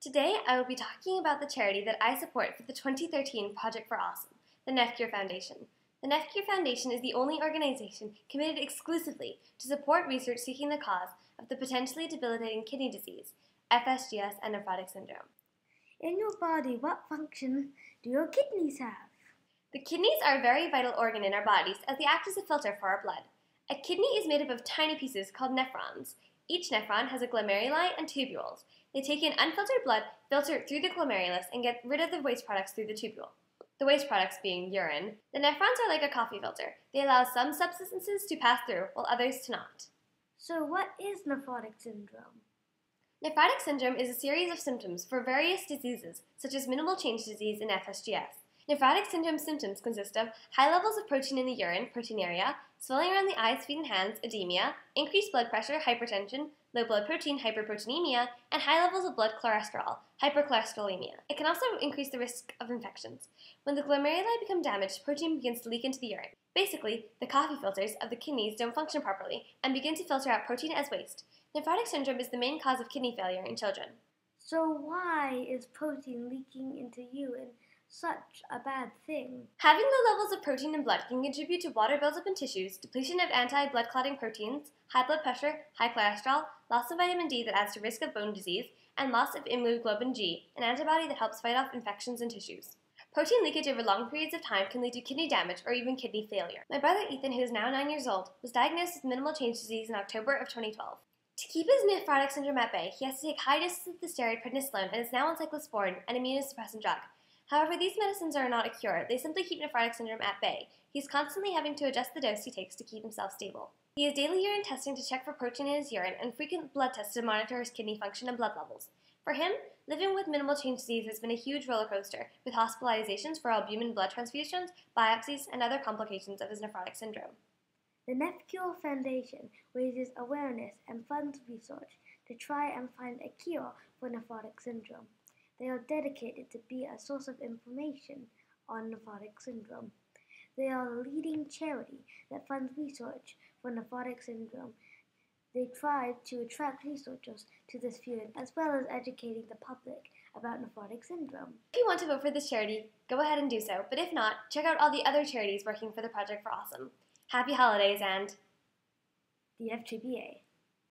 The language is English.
Today, I will be talking about the charity that I support for the 2013 Project for Awesome, the NephCure Foundation. The NephCure Foundation is the only organization committed exclusively to support research seeking the cause of the potentially debilitating kidney disease, FSGS and nephrotic syndrome. In your body, what function do your kidneys have? The kidneys are a very vital organ in our bodies as they act as a filter for our blood. A kidney is made up of tiny pieces called nephrons. Each nephron has a glomeruli and tubules. They take in unfiltered blood, filter it through the glomerulus, and get rid of the waste products through the tubule. The waste products being urine. The nephrons are like a coffee filter. They allow some substances to pass through, while others to not. So what is nephrotic syndrome? Nephrotic syndrome is a series of symptoms for various diseases, such as minimal change disease and FSGS. Nephrotic syndrome symptoms consist of high levels of protein in the urine, proteinuria, swelling around the eyes, feet, and hands, edema, increased blood pressure, hypertension, low blood protein, hyperproteinemia, and high levels of blood cholesterol, hypercholesterolemia. It can also increase the risk of infections. When the glomeruli become damaged, protein begins to leak into the urine. Basically, the coffee filters of the kidneys don't function properly and begin to filter out protein as waste. Nephrotic syndrome is the main cause of kidney failure in children. So why is protein leaking into urine such a bad thing? Having low levels of protein in blood can contribute to water buildup in tissues, depletion of anti-blood clotting proteins, high blood pressure, high cholesterol, loss of vitamin D that adds to risk of bone disease, and loss of immunoglobulin G, an antibody that helps fight off infections in tissues. Protein leakage over long periods of time can lead to kidney damage or even kidney failure. My brother Ethan, who is now 9 years old, was diagnosed with minimal change disease in October of 2012. To keep his nephrotic syndrome at bay, he has to take high doses of the steroid prednisolone and is now on cyclosporin, an immunosuppressant drug. However, these medicines are not a cure. They simply keep nephrotic syndrome at bay. He's constantly having to adjust the dose he takes to keep himself stable. He has daily urine testing to check for protein in his urine and frequent blood tests to monitor his kidney function and blood levels. For him, living with minimal change disease has been a huge roller coaster, with hospitalizations for albumin blood transfusions, biopsies, and other complications of his nephrotic syndrome. The NephCure Foundation raises awareness and funds research to try and find a cure for nephrotic syndrome. They are dedicated to be a source of information on nephrotic syndrome. They are a leading charity that funds research for nephrotic syndrome. They try to attract researchers to this field as well as educating the public about nephrotic syndrome. If you want to vote for this charity, go ahead and do so, but if not, check out all the other charities working for the Project for Awesome. Happy holidays and the FTBA.